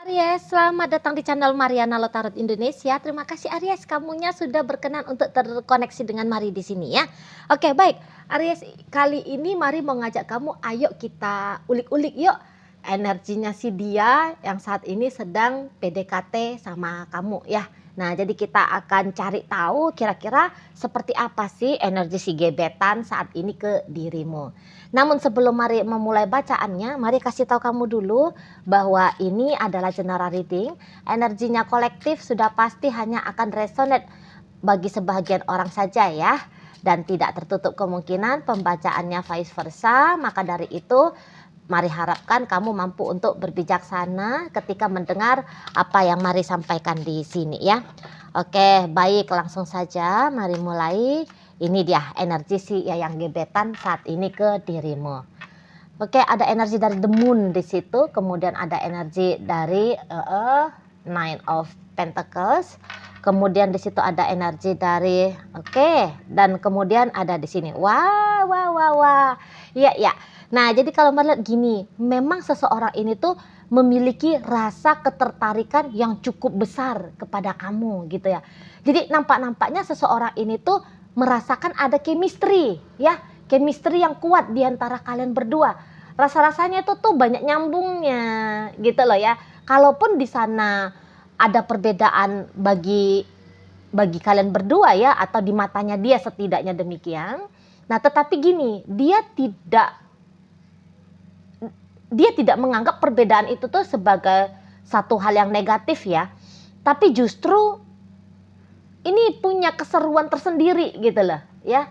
Aries, selamat datang di channel Mariana Lotarot Indonesia. Terima kasih Aries, kamunya sudah berkenan untuk terkoneksi dengan Mari di sini ya. Oke, baik. Aries, kali ini Mari mau ngajak kamu, ayo kita ulik-ulik yuk energinya si dia yang saat ini sedang PDKT sama kamu ya. Nah, jadi kita akan cari tahu kira-kira seperti apa sih energi si gebetan saat ini ke dirimu. Namun sebelum Mari memulai bacaannya, Mari kasih tahu kamu dulu bahwa ini adalah general reading. Energinya kolektif sudah pasti hanya akan resonate bagi sebagian orang saja ya, dan tidak tertutup kemungkinan pembacaannya vice versa. Maka dari itu Mari harapkan kamu mampu untuk berbijaksana ketika mendengar apa yang Mari sampaikan di sini ya. Oke, baik, langsung saja Mari mulai. Ini dia energi si yang gebetan saat ini ke dirimu. Oke, ada energi dari the moon di situ, kemudian ada energi dari Nine of Pentacles. Kemudian di situ ada energi dari dan kemudian ada di sini. Wah, wah, wah, wah. Iya, ya. Nah, jadi kalau melihat gini, memang seseorang ini tuh memiliki rasa ketertarikan yang cukup besar kepada kamu gitu ya. Jadi nampaknya seseorang ini tuh merasakan ada chemistry ya, chemistry yang kuat di antara kalian berdua. Rasa-rasanya itu tuh banyak nyambungnya gitu loh ya. Kalaupun di sana ada perbedaan bagi kalian berdua ya, atau di matanya dia setidaknya demikian. Nah, tetapi gini, dia tidak menganggap perbedaan itu tuh sebagai satu hal yang negatif ya. Tapi justru ini punya keseruan tersendiri gitu loh ya.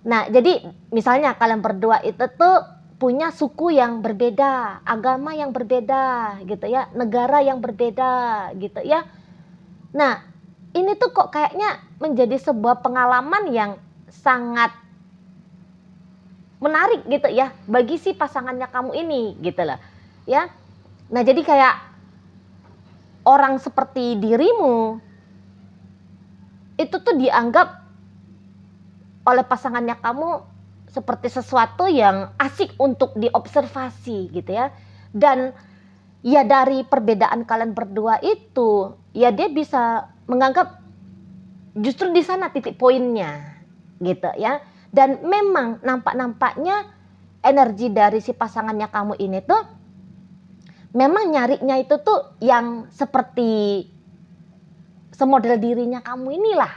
Nah, jadi misalnya kalian berdua itu tuh punya suku yang berbeda, agama yang berbeda gitu ya, negara yang berbeda gitu ya. Nah, ini tuh kok kayaknya menjadi sebuah pengalaman yang sangat menarik gitu ya bagi si pasangannya kamu ini gitu loh ya. Nah, jadi kayak orang seperti dirimu itu tuh dianggap oleh pasangannya kamu seperti sesuatu yang asik untuk diobservasi gitu ya. Dan ya dari perbedaan kalian berdua itu, ya dia bisa menganggap justru di sana titik poinnya gitu ya. Dan memang nampaknya energi dari si pasangannya kamu ini tuh memang nyarinya itu tuh yang seperti semodel dirinya kamu inilah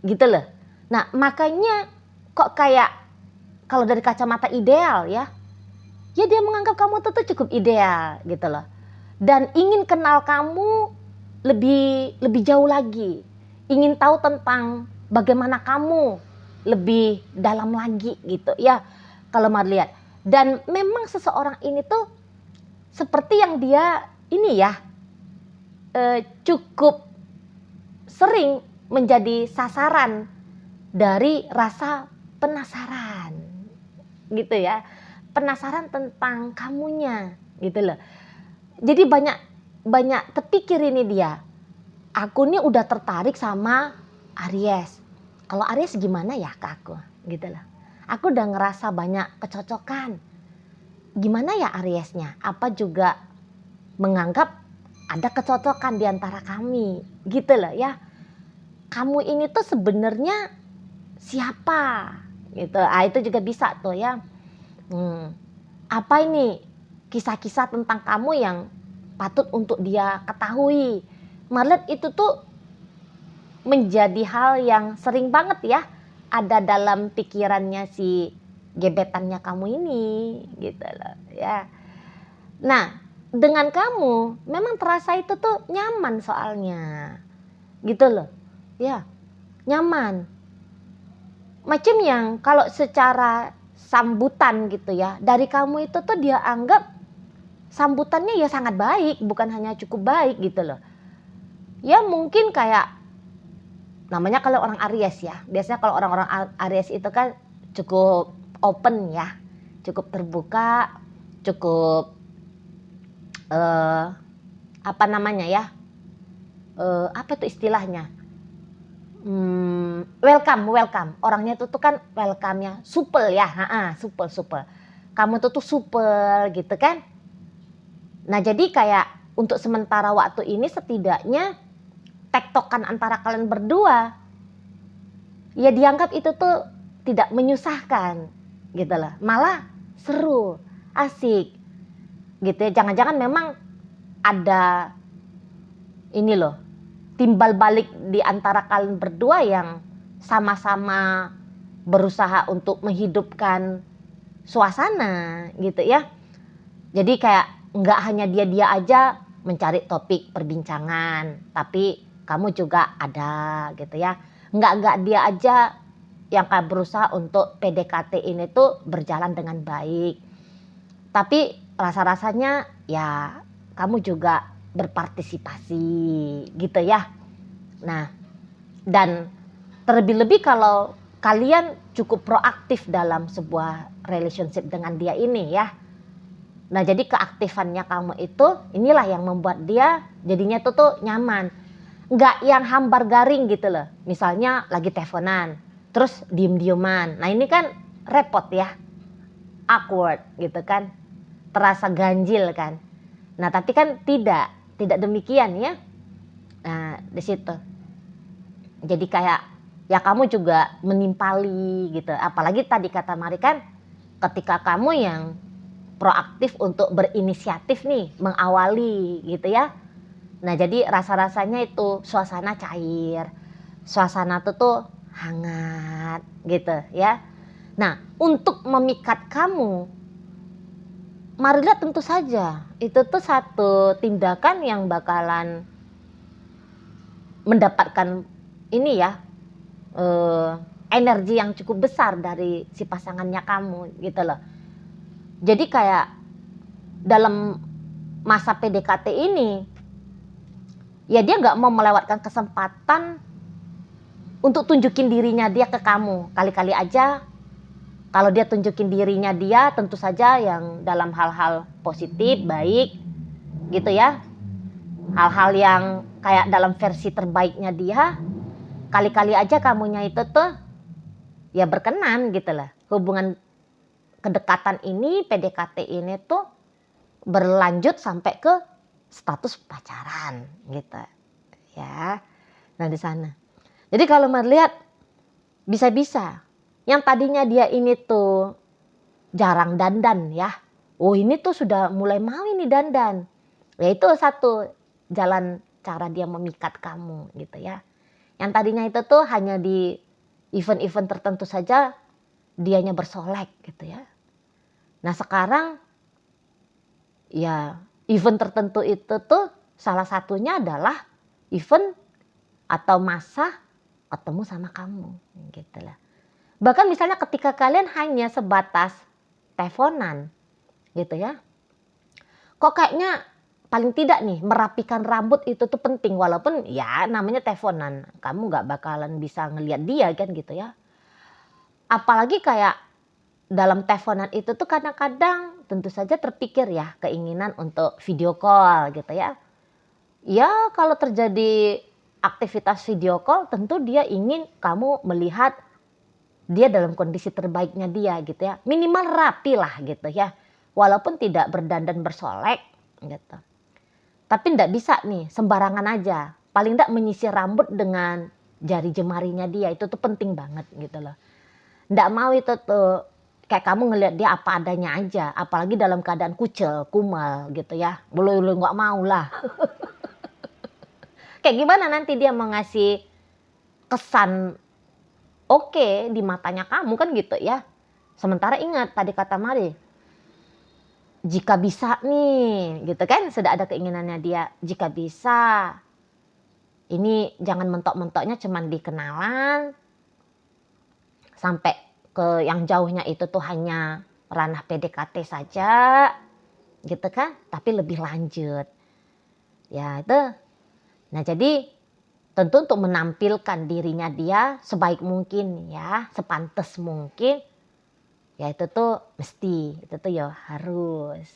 gitu loh. Nah, makanya kok kayak kalau dari kacamata ideal ya dia menganggap kamu tuh cukup ideal gitu loh. Dan ingin kenal kamu lebih jauh lagi. Ingin tahu tentang bagaimana kamu lebih dalam lagi gitu ya. Kalau mau lihat. Dan memang seseorang ini tuh seperti yang dia ini ya cukup sering menjadi sasaran dari rasa penasaran gitu ya. Penasaran tentang kamunya gitu loh. Jadi banyak terpikir ini dia. Aku nih udah tertarik sama Aries. Kalau Aries gimana ya ke aku gitu loh. Aku udah ngerasa banyak kecocokan. Gimana ya Ariesnya? Apa juga menganggap ada kecocokan di antara kami gitu loh ya. Kamu ini tuh sebenarnya siapa gitu. Itu juga bisa tuh ya. Apa ini kisah-kisah tentang kamu yang patut untuk dia ketahui. Malah itu tuh menjadi hal yang sering banget ya ada dalam pikirannya si gebetannya kamu ini gitu loh ya. Nah, dengan kamu memang terasa itu tuh nyaman soalnya gitu loh ya, nyaman. Macam yang kalau secara sambutan gitu ya, dari kamu itu tuh dia anggap sambutannya ya sangat baik, bukan hanya cukup baik gitu loh. Ya mungkin kayak namanya kalau orang Aries ya, biasanya kalau orang-orang Aries itu kan cukup open ya, cukup terbuka, cukup apa namanya ya, apa tuh istilahnya, welcome. Orangnya tuh kan welcome-nya supel ya, supel. Kamu tuh supel gitu kan. Nah, jadi kayak untuk sementara waktu ini setidaknya tektokan antara kalian berdua ya dianggap itu tuh tidak menyusahkan gitu loh, malah seru, asik gitu ya. Jangan-jangan memang ada ini loh, timbal balik di antara kalian berdua yang sama-sama berusaha untuk menghidupkan suasana gitu ya. Jadi kayak nggak hanya dia aja mencari topik perbincangan, tapi kamu juga ada gitu ya. Nggak dia aja yang kayak berusaha untuk PDKT ini tuh berjalan dengan baik. Tapi rasa-rasanya ya kamu juga berpartisipasi gitu ya. Nah, dan terlebih-lebih kalau kalian cukup proaktif dalam sebuah relationship dengan dia ini ya. Nah, jadi keaktifannya kamu itu inilah yang membuat dia jadinya tuh nyaman. Nggak yang hambar garing gitu loh. Misalnya lagi teleponan, terus diem-dieman. Nah, ini kan repot ya. Awkward gitu kan. Terasa ganjil kan. Nah, tapi kan tidak demikian ya. Nah, di situ. Jadi kayak ya kamu juga menimpali gitu. Apalagi tadi kata Mari kan ketika kamu yang proaktif untuk berinisiatif nih, mengawali gitu ya. Nah, jadi rasa-rasanya itu suasana cair. Suasana tuh hangat gitu ya. Nah, untuk memikat kamu, Mari lihat tentu saja itu tuh satu tindakan yang bakalan mendapatkan ini ya energi yang cukup besar dari si pasangannya kamu gitu loh. Jadi kayak dalam masa PDKT ini ya dia nggak mau melewatkan kesempatan untuk tunjukin dirinya dia ke kamu. Kali-kali aja kalau dia tunjukin dirinya dia tentu saja yang dalam hal-hal positif, baik gitu ya. Hal-hal yang kayak dalam versi terbaiknya dia. Kali-kali aja kamunya itu tuh ya berkenan gitu lah. Hubungan kedekatan ini, PDKT ini tuh berlanjut sampai ke status pacaran gitu ya. Nah di sana. Jadi kalau melihat bisa-bisa yang tadinya dia ini tuh jarang dandan ya. Oh ini tuh sudah mulai mau ini dandan. Ya itu satu jalan cara dia memikat kamu gitu ya. Yang tadinya itu tuh hanya di event-event tertentu saja dianya bersolek gitu ya. Nah sekarang ya event tertentu itu tuh salah satunya adalah event atau masa ketemu sama kamu gitu lah. Bahkan misalnya ketika kalian hanya sebatas teleponan gitu ya. Kok kayaknya paling tidak nih merapikan rambut itu tuh penting walaupun ya namanya teleponan. Kamu gak bakalan bisa ngelihat dia kan gitu ya. Apalagi kayak dalam teleponan itu tuh kadang-kadang tentu saja terpikir ya keinginan untuk video call gitu ya. Ya kalau terjadi aktivitas video call tentu dia ingin kamu melihat dia dalam kondisi terbaiknya dia gitu ya. Minimal rapi lah gitu ya. Walaupun tidak berdandan bersolek gitu. Tapi enggak bisa nih sembarangan aja. Paling enggak menyisir rambut dengan jari jemarinya dia. Itu tuh penting banget gitu loh. Enggak mau itu tuh kayak kamu ngelihat dia apa adanya aja. Apalagi dalam keadaan kucel, kumal gitu ya. Boleh enggak mau lah. Kayak gimana nanti dia mau ngasih kesan oke di matanya kamu kan gitu ya. Sementara ingat tadi kata Mari, jika bisa nih gitu kan, sudah ada keinginannya dia, jika bisa ini jangan mentok-mentoknya cuman di kenalan sampai ke yang jauhnya itu tuh hanya ranah PDKT saja gitu kan, tapi lebih lanjut ya itu. Nah jadi tentu untuk menampilkan dirinya dia sebaik mungkin ya, sepantas mungkin. Ya itu tuh mesti, itu tuh ya harus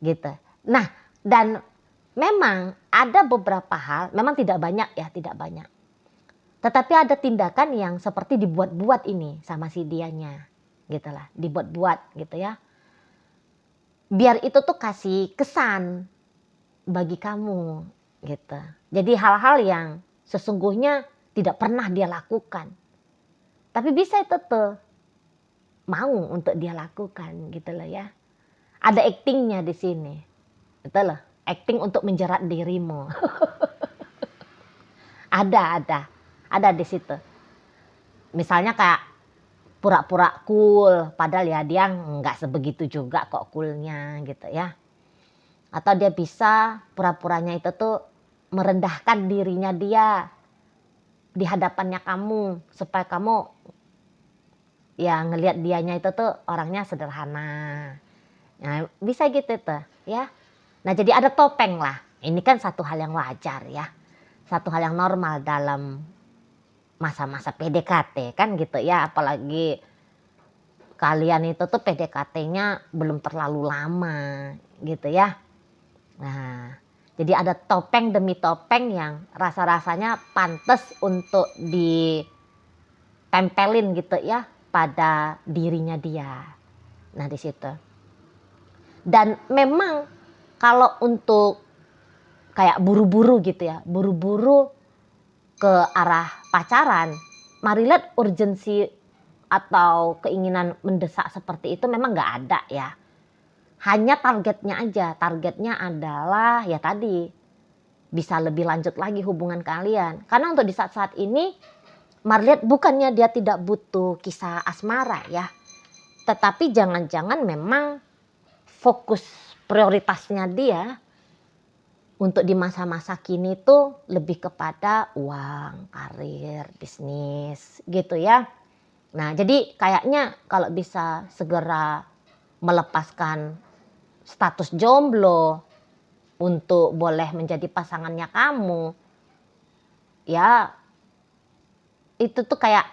gitu. Nah dan memang ada beberapa hal, memang tidak banyak ya, tidak banyak. Tetapi ada tindakan yang seperti dibuat-buat ini sama si dianya gitu lah, dibuat-buat gitu ya. Biar itu tuh kasih kesan bagi kamu gitu. Jadi hal-hal yang sesungguhnya tidak pernah dia lakukan. Tapi bisa itu tuh mau untuk dia lakukan gitu loh ya. Ada actingnya di sini. Betul loh. Acting untuk menjerat dirimu. Ada di situ. Misalnya kayak pura-pura cool, padahal ya dia nggak sebegitu juga kok coolnya gitu ya. Atau dia bisa pura-puranya itu tuh merendahkan dirinya dia di hadapannya kamu supaya kamu ya ngelihat dianya itu tuh orangnya sederhana. Nah, bisa gitu tuh ya. Nah, jadi ada topeng lah. Ini kan satu hal yang wajar ya. Satu hal yang normal dalam masa-masa PDKT kan gitu ya. Apalagi kalian itu tuh PDKT-nya belum terlalu lama gitu ya. Nah, jadi ada topeng demi topeng yang rasa-rasanya pantas untuk ditempelin gitu ya pada dirinya dia. Nah, di situ. Dan memang kalau untuk kayak buru-buru gitu ya, buru-buru ke arah pacaran, mari lihat urgensi atau keinginan mendesak seperti itu memang nggak ada ya. Hanya targetnya aja, targetnya adalah ya tadi bisa lebih lanjut lagi hubungan kalian. Karena untuk di saat-saat ini, mari lihat bukannya dia tidak butuh kisah asmara ya, tetapi jangan-jangan memang fokus prioritasnya dia untuk di masa-masa kini tuh lebih kepada uang, karir, bisnis gitu ya. Nah, jadi kayaknya kalau bisa segera melepaskan status jomblo untuk boleh menjadi pasangannya kamu, ya itu tuh kayak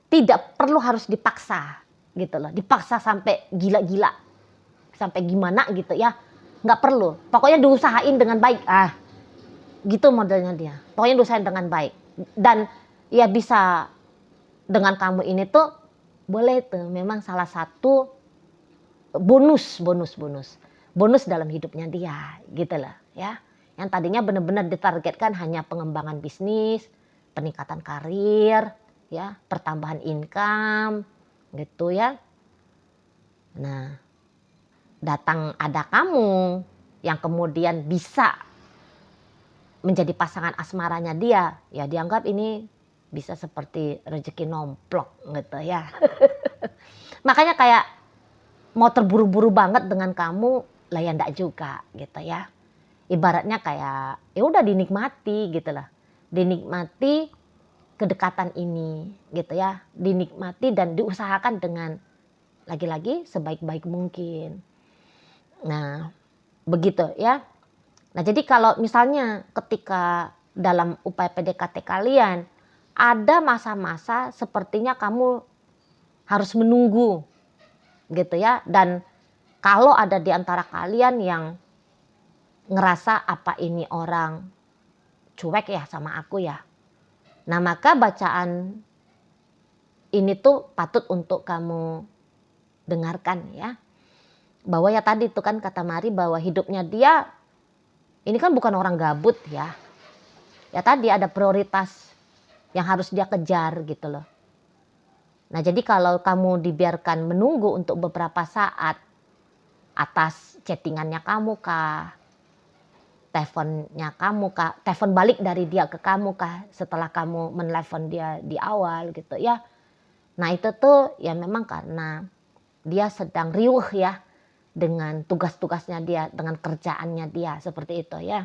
tidak perlu harus dipaksa gitu loh. Dipaksa sampai gila-gila, sampai gimana gitu ya. Nggak perlu, pokoknya diusahain dengan baik. Gitu modelnya dia. Pokoknya diusahain dengan baik. Dan ya bisa dengan kamu ini tuh boleh tuh memang salah satu bonus dalam hidupnya dia gitu loh ya. Yang tadinya benar-benar ditargetkan hanya pengembangan bisnis, peningkatan karir, ya, pertambahan income gitu ya. Nah, datang ada kamu yang kemudian bisa menjadi pasangan asmaranya dia, ya dianggap ini bisa seperti rezeki nomplok gitu ya. Makanya kayak mau terburu-buru banget dengan kamu, lah ya enggak juga gitu ya. Ibaratnya kayak ya udah dinikmati gitu lah. Dinikmati kedekatan ini gitu ya. Dinikmati dan diusahakan dengan lagi-lagi sebaik-baik mungkin. Nah, begitu ya. Nah, jadi kalau misalnya ketika dalam upaya PDKT kalian ada masa-masa sepertinya kamu harus menunggu gitu ya. Dan kalau ada di antara kalian yang ngerasa apa ini orang cuek ya sama aku ya. Nah, maka bacaan ini tuh patut untuk kamu dengarkan ya. Bahwa ya tadi tuh kan kata Mari bahwa hidupnya dia ini kan bukan orang gabut ya. Ya tadi ada prioritas yang harus dia kejar gitu loh. Nah, jadi kalau kamu dibiarkan menunggu untuk beberapa saat atas chattingannya kamu kah, teleponnya kamu kah, telepon balik dari dia ke kamu kah setelah kamu menelepon dia di awal gitu ya. Nah, itu tuh ya memang karena dia sedang riuh ya dengan tugas-tugasnya dia, dengan kerjaannya dia seperti itu ya.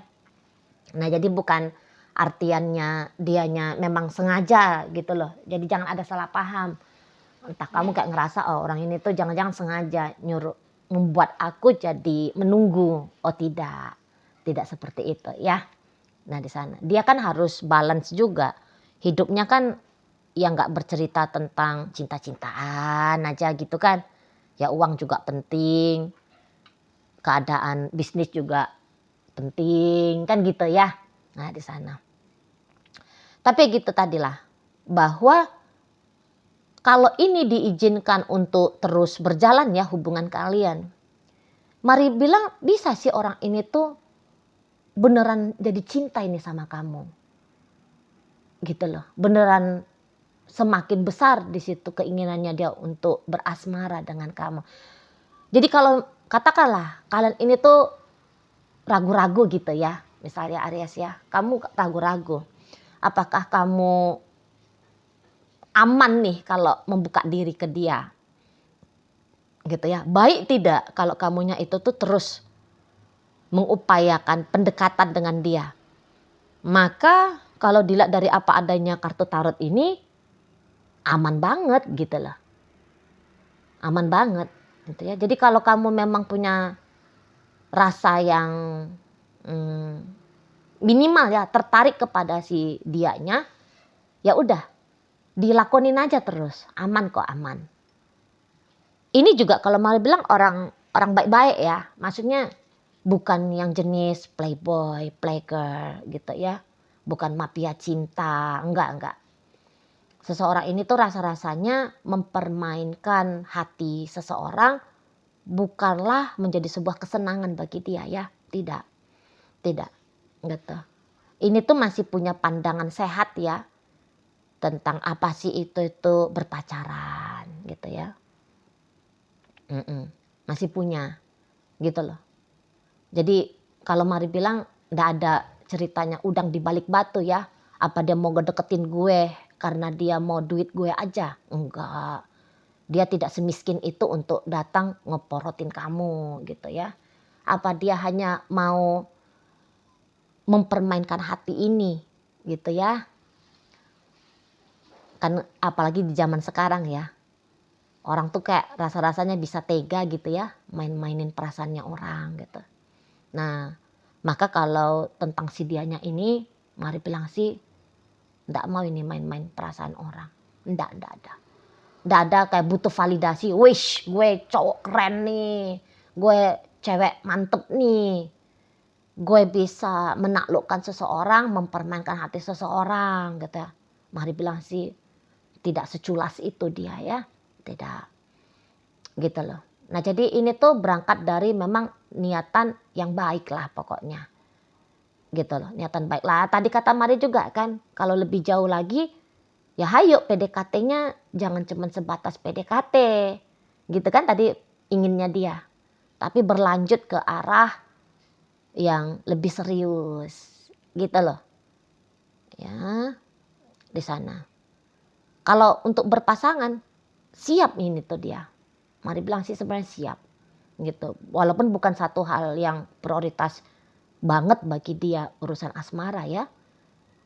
Nah, jadi bukan artiannya dianya memang sengaja gitu loh. Jadi jangan ada salah paham. Entah kamu kayak ngerasa oh orang ini tuh jangan-jangan sengaja nyuruh membuat aku jadi menunggu. Oh tidak. Tidak seperti itu ya. Nah, di sana dia kan harus balance juga. Hidupnya kan ya nggak bercerita tentang cinta-cintaan aja gitu kan. Ya uang juga penting. Keadaan bisnis juga penting kan gitu ya. Nah, di sana. Tapi gitu tadilah bahwa kalau ini diizinkan untuk terus berjalan ya hubungan kalian. Mari bilang bisa sih orang ini tuh beneran jadi cinta ini sama kamu. Gitu loh. Beneran semakin besar di situ keinginannya dia untuk berasmara dengan kamu. Jadi kalau katakanlah kalian ini tuh ragu-ragu gitu ya. Misalnya Aries ya, kamu ragu-ragu. Apakah kamu aman nih kalau membuka diri ke dia? Gitu ya. Baik tidak kalau kamunya itu tuh terus mengupayakan pendekatan dengan dia. Maka kalau dilihat dari apa adanya kartu tarot ini aman banget gitu loh. Aman banget gitu ya. Jadi kalau kamu memang punya rasa yang minimal ya tertarik kepada si dianya, ya udah dilakonin aja terus, aman kok aman. Ini juga kalau mau bilang orang baik-baik ya, maksudnya bukan yang jenis playboy, playgirl gitu ya, bukan mafia cinta, enggak. Seseorang ini tuh rasa-rasanya mempermainkan hati seseorang bukanlah menjadi sebuah kesenangan bagi dia ya, tidak gitu. Ini tuh masih punya pandangan sehat ya tentang apa sih itu berpacaran gitu ya. Masih punya gitu loh. Jadi kalau Mari bilang nggak ada ceritanya udang di balik batu ya. Apa dia mau ngedeketin gue karena dia mau duit gue aja? Enggak. Dia tidak semiskin itu untuk datang ngeporotin kamu gitu ya. Apa dia hanya mau mempermainkan hati ini gitu ya. Kan apalagi di zaman sekarang ya. Orang tuh kayak rasa-rasanya bisa tega gitu ya, main-mainin perasaannya orang gitu. Nah, maka kalau tentang si dianya ini, Mari bilang sih, nggak mau ini main-main perasaan orang. Nggak ada. Nggak ada kayak butuh validasi, wish gue cowok keren nih, gue cewek mantep nih, gue bisa menaklukkan seseorang, mempermainkan hati seseorang gitu ya. Mari bilang sih, tidak seculas itu dia ya, tidak. Gitu loh. Nah jadi ini tuh berangkat dari memang niatan yang baik lah pokoknya. Gitu loh, niatan baik lah. Tadi kata Mari juga kan, kalau lebih jauh lagi, ya hayo PDKT-nya jangan cuma sebatas PDKT. Gitu kan tadi inginnya dia. Tapi berlanjut ke arah yang lebih serius. Gitu loh. Ya, di sana. Kalau untuk berpasangan, siap ini tuh dia. Mari bilang sih sebenarnya siap gitu. Walaupun bukan satu hal yang prioritas banget bagi dia urusan asmara ya.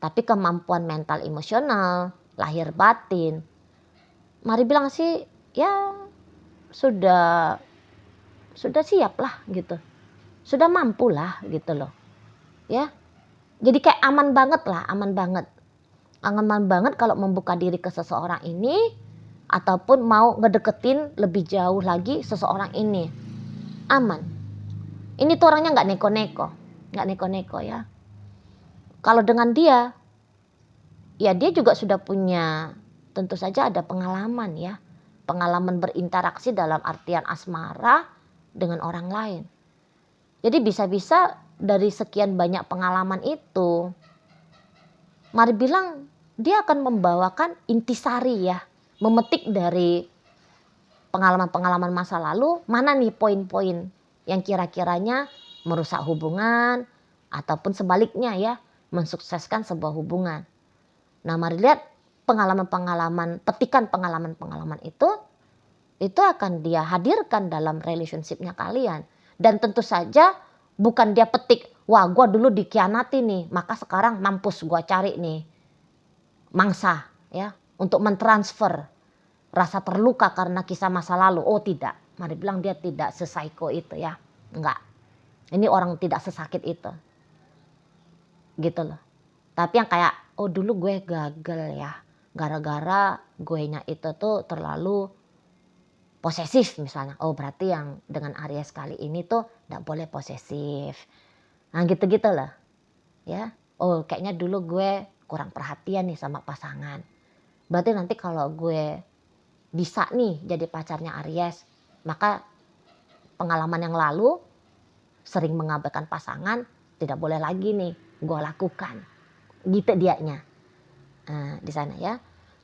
Tapi kemampuan mental emosional, lahir batin. Mari bilang sih ya sudah siap lah gitu. Sudah mampu lah gitu loh. Ya. Jadi kayak aman banget lah, aman banget. Aman banget kalau membuka diri ke seseorang ini ataupun mau ngedeketin lebih jauh lagi seseorang ini. Aman. Ini tuh orangnya nggak neko-neko ya. Kalau dengan dia, ya dia juga sudah punya, tentu saja ada pengalaman ya. Pengalaman berinteraksi dalam artian asmara dengan orang lain. Jadi bisa-bisa dari sekian banyak pengalaman itu, Mari bilang dia akan membawakan intisari ya. Memetik dari pengalaman-pengalaman masa lalu, mana nih poin-poin yang kira-kiranya merusak hubungan ataupun sebaliknya ya, mensukseskan sebuah hubungan. Nah, mari lihat pengalaman-pengalaman, petikan pengalaman-pengalaman itu akan dia hadirkan dalam relationship-nya kalian. Dan tentu saja bukan dia petik, wah gue dulu dikhianati nih, maka sekarang mampus gue cari nih mangsa ya untuk mentransfer rasa terluka karena kisah masa lalu. Oh tidak, Mari bilang dia tidak sesaiko itu ya, enggak. Ini orang tidak sesakit itu, gitu loh. Tapi yang kayak, oh dulu gue gagal ya, gara-gara gue nya itu tuh terlalu posesif misalnya. Oh berarti yang dengan Aries kali ini tuh enggak boleh posesif. Nah gitu-gitu loh. Ya, oh kayaknya dulu gue kurang perhatian nih sama pasangan. Berarti nanti kalau gue bisa nih jadi pacarnya Aries, maka pengalaman yang lalu, sering mengabaikan pasangan, tidak boleh lagi nih gue lakukan. Gitu dianya. Nah, di sana ya.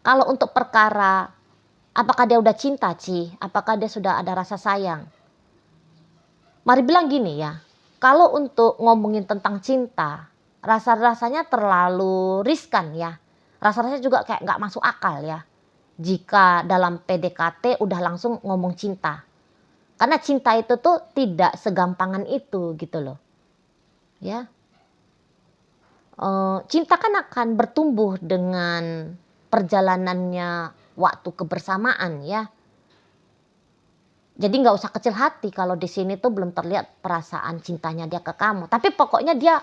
Kalau untuk perkara apakah dia udah cinta, Ci? Apakah dia sudah ada rasa sayang? Mari bilang gini ya. Kalau untuk ngomongin tentang cinta, rasa-rasanya terlalu riskan ya. Rasa-rasanya juga kayak nggak masuk akal ya. Jika dalam PDKT udah langsung ngomong cinta. Karena cinta itu tuh tidak segampangan itu gitu loh. Ya. Cinta kan akan bertumbuh dengan perjalanannya waktu kebersamaan ya. Jadi nggak usah kecil hati kalau di sini tuh belum terlihat perasaan cintanya dia ke kamu. Tapi pokoknya dia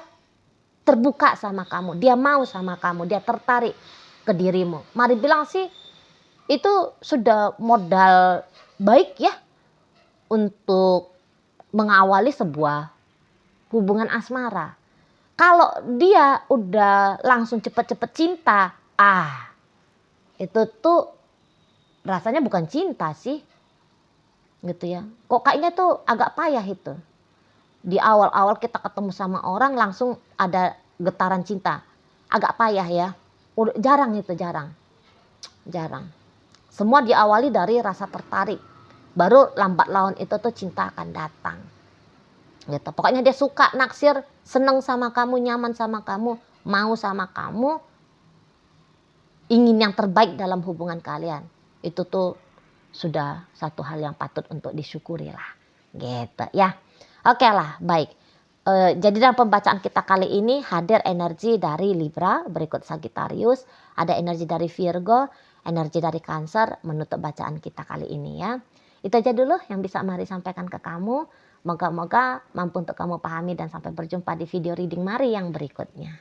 terbuka sama kamu, dia mau sama kamu, dia tertarik ke dirimu. Mari bilang sih itu sudah modal baik ya untuk mengawali sebuah hubungan asmara. Kalau dia udah langsung cepet-cepet cinta, itu tuh rasanya bukan cinta sih. Gitu ya. Kok kayaknya tuh agak payah itu. Di awal-awal kita ketemu sama orang langsung ada getaran cinta. Agak payah ya. Jarang itu, jarang. Semua diawali dari rasa tertarik. Baru lambat laun itu tuh cinta akan datang. Gitu. Pokoknya dia suka, naksir, seneng sama kamu, nyaman sama kamu, mau sama kamu, ingin yang terbaik dalam hubungan kalian. Itu tuh sudah satu hal yang patut untuk disyukuri lah. Gitu ya. Oke lah, baik. Jadi dalam pembacaan kita kali ini hadir energi dari Libra, berikut Sagittarius, ada energi dari Virgo, energi dari Cancer, menutup bacaan kita kali ini ya. Itu aja dulu yang bisa Mari sampaikan ke kamu. Moga-moga mampu untuk kamu pahami dan sampai berjumpa di video reading Mari yang berikutnya.